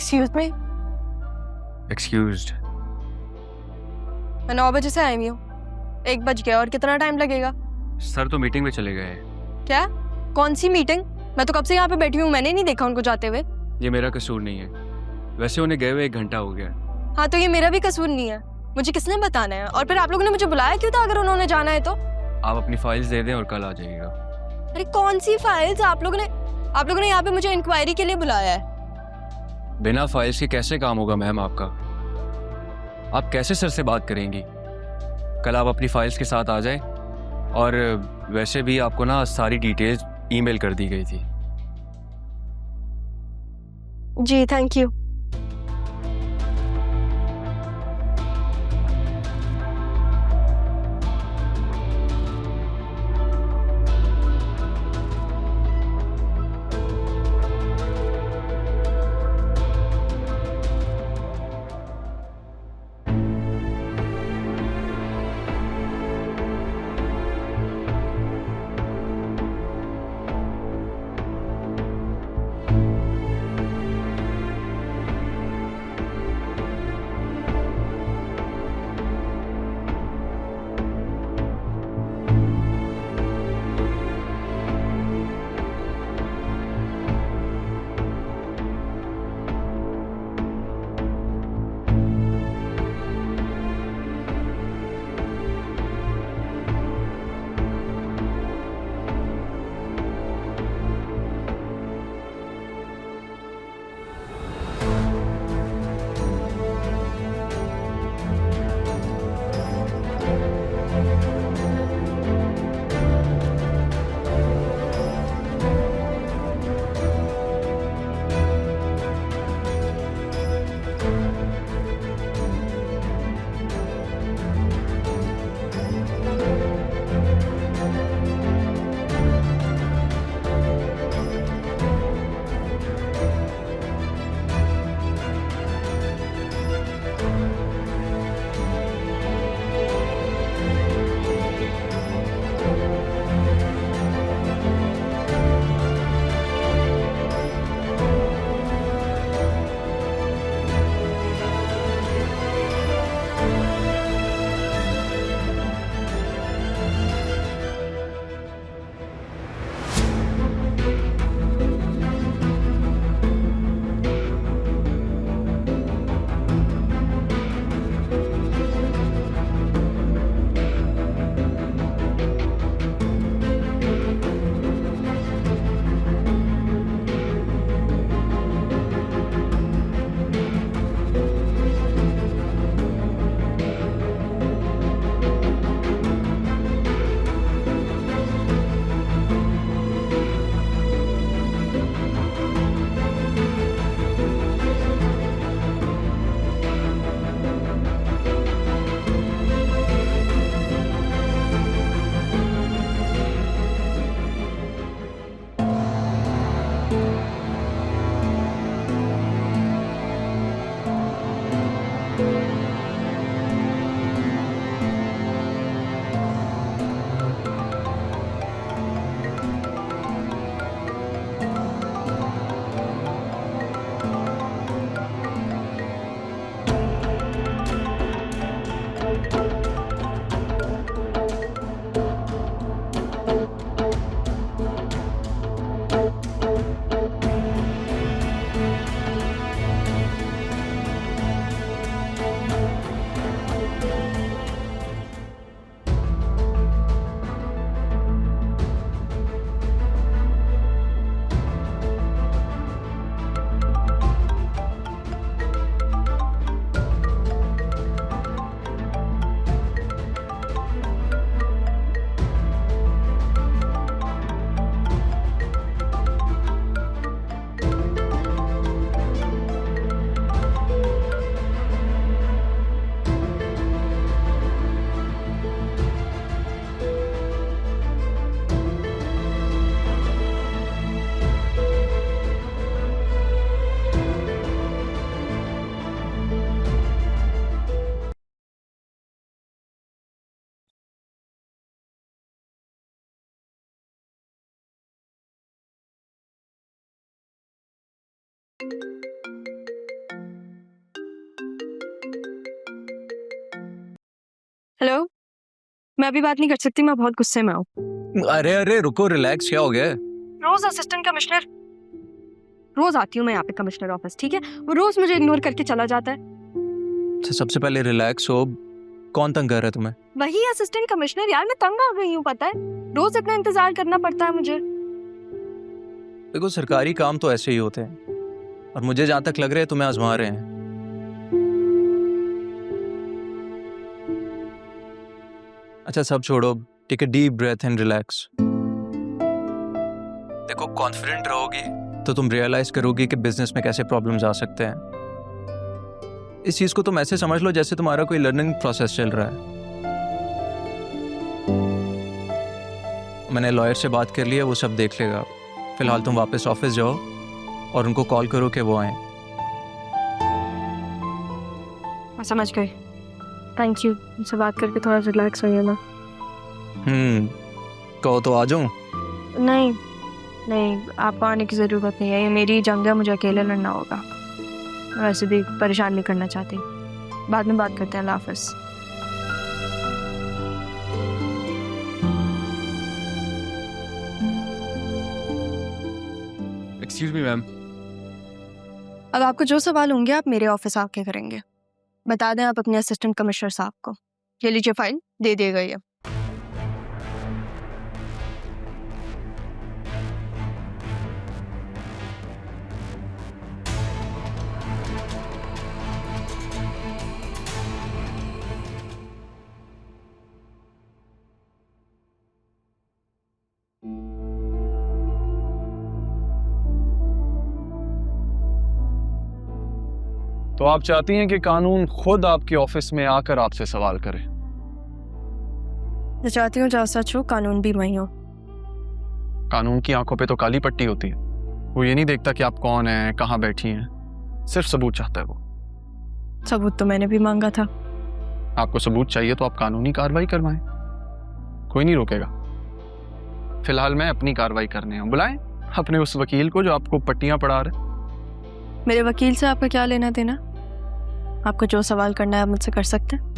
Excuse me, excused. मैं 9 बजे से आई हुई हूँ, 1 बज गया और कितना टाइम लगेगा? सर तो मीटिंग में चले गए हैं। क्या? कौन सी मीटिंग? मैं तो कब से यहाँ पे बैठी हूँ, मैंने नहीं देखा उनको जाते हुए। ये मेरा कसूर नहीं है, वैसे उन्हें गए हुए 1 घंटा हो गया। हाँ तो ये मेरा भी कसूर नहीं है, मुझे किसने बताना है? और फिर आप लोगों ने मुझे बुलाया क्यों था अगर उन्होंने जाना है तो? आप अपनी फाइल्स दे दें और कल आ जाइएगा। अरे कौन सी फाइल्स? आप लोगों ने यहाँ पे मुझे इंक्वायरी के लिए बुलाया है। बिना फाइल्स के कैसे काम होगा मैम आपका? आप कैसे सर से बात करेंगी? कल आप अपनी फाइल्स के साथ आ जाएं। और वैसे भी आपको ना सारी डिटेल्स ईमेल कर दी गई थी। जी थैंक यू। हेलो, मैं अभी बात नहीं कर सकती, मैं बहुत गुस्से में हूँ। अरे रुको, रिलैक्स, क्या हो गया? रोज असिस्टेंट कमिश्नर, रोज आती हूँ मैं यहाँ पे कमिश्नर ऑफिस, ठीक है? वो रोज मुझे इग्नोर करके चला जाता है। अच्छा, सबसे पहले रिलैक्स हो। कौन तंग कर रहा है तुम्हें? वही असिस्टेंट कमिश्नर यार, मैं तंग आ गई हूँ, पता है? रोज इतना इंतजार करना पड़ता है मुझे। देखो, सरकारी काम तो ऐसे ही होते हैं, और मुझे जहां तक लग रहा है तुम्हें आजमा रहे हैं। अच्छा, सब छोड़ो, take a deep breath and relax. देखो, कॉन्फिडेंट रहोगी तो तुम रियलाइज करोगी कि बिजनेस में कैसे प्रॉब्लम्स आ सकते हैं। इस चीज को तुम ऐसे समझ लो जैसे तुम्हारा कोई लर्निंग प्रोसेस चल रहा है। मैंने लॉयर से बात कर ली है, वो सब देख लेगा। फिलहाल तुम वापस ऑफिस जाओ और उनको कॉल करो कि वो आए। मैं समझ गई, थैंक यू। मुझसे बात करके थोड़ा रिलैक्स हो गया ना। कहो तो आ जाऊं? नहीं नहीं, आपको आने की ज़रूरत नहीं है, ये मेरी जंग है, मुझे अकेले लड़ना होगा। वैसे भी परेशान नहीं करना चाहती। बाद में बात करते हैं, अल्लाह हाफ़िज़। Excuse me ma'am. अब आपको जो सवाल होंगे आप मेरे ऑफिस आके करेंगे। बता दें आप अपने असिस्टेंट कमिश्नर साहब को। ये लीजिए फाइल, दे दिए गई है। तो आप चाहती हैं कि कानून खुद आपके ऑफिस में आकर आपसे सवाल करे? मैं चाहती हूँ जहाँ सच हो कानून भी वही हो। कानून की आंखों पे तो काली पट्टी होती है, वो ये नहीं देखता कि आप कौन हैं, कहाँ बैठी हैं, सिर्फ सबूत चाहता है वो। सबूत तो मैंने भी मांगा था। आपको सबूत चाहिए तो आप कानूनी कार्रवाई करवाएं, कोई नहीं रोकेगा। फिलहाल मैं अपनी कार्रवाई करने हूँ। बुलाएं अपने उस वकील को जो आपको पट्टियां पढ़ा रहे। मेरे वकील से आपका क्या लेना देना? आपको जो सवाल करना है आप मुझसे कर सकते हैं।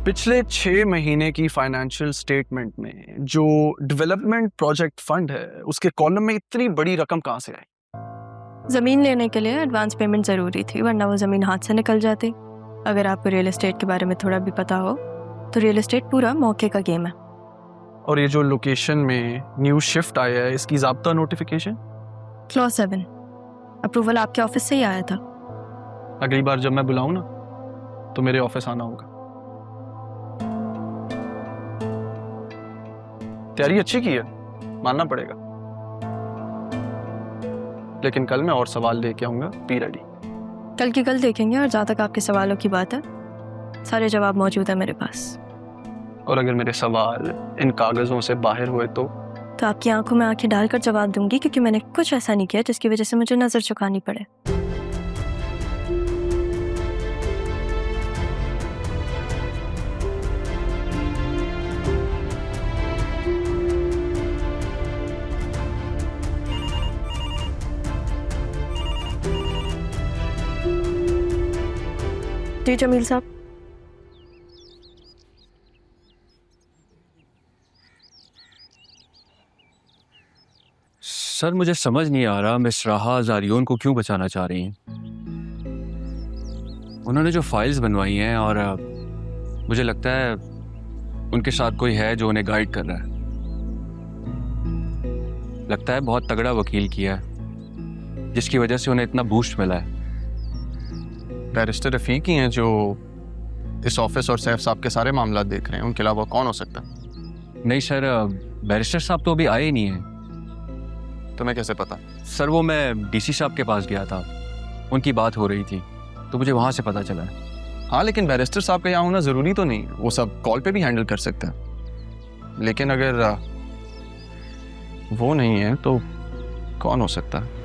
पिछले 6 महीने की फाइनेंशियल स्टेटमेंट में जो डेवलपमेंट प्रोजेक्ट फंड है, उसके कॉलम में इतनी बड़ी रकम कहाँ से आई? ज़मीन लेने के लिए एडवांस पेमेंट ज़रूरी थी, वरना वो ज़मीन हाथ से निकल जाती। अगर आपको रियल एस्टेट के बारे में थोड़ा भी पता हो तो रियल एस्टेट पूरा मौके का गेम है। और ये जो लोकेशन में न्यू शिफ्ट आया है, इसकी ज़ाब्ता नोटिफिकेशन? क्लॉज 7 अप्रूवल आपके ऑफिस से ही आया था। अगली बार जब मैं बुलाऊं ना तो मेरे ऑफिस आना होगा। तैयारी अच्छी की है, मानना पड़ेगा, लेकिन कल मैं और सवाल लेके आऊंगा। Be ready. कल की कल देखेंगे, और जहाँ तक आपके सवालों की बात है सारे जवाब मौजूद है मेरे पास। और अगर मेरे सवाल इन कागजों से बाहर हुए तो आपकी आंखों में आंखें डालकर जवाब दूंगी, क्योंकि मैंने कुछ ऐसा नहीं किया जिसकी वजह से मुझे नजर झुकानी पड़े। जी जमील साहब। सर, मुझे समझ नहीं आ रहा मिस राहा जारियोन को क्यों बचाना चाह रही हैं। उन्होंने जो फाइल्स बनवाई हैं, और मुझे लगता है उनके साथ कोई है जो उन्हें गाइड कर रहा है। लगता है बहुत तगड़ा वकील किया है, जिसकी वजह से उन्हें इतना बूस्ट मिला है। बैरिस्टर रफीक ही हैं जो इस ऑफिस और सैफ साहब के सारे मामला देख रहे हैं, उनके अलावा कौन हो सकता है? नहीं सर, बैरिस्टर साहब तो अभी आए ही नहीं हैं। तुम्हें कैसे पता? सर, वो मैं डीसी साहब के पास गया था, उनकी बात हो रही थी, तो मुझे वहाँ से पता चला है। हाँ, लेकिन बैरिस्टर साहब का यहाँ होना ज़रूरी तो नहीं, वो सब कॉल पे भी हैंडल कर सकते हैं। लेकिन अगर वो नहीं है तो कौन हो सकता है?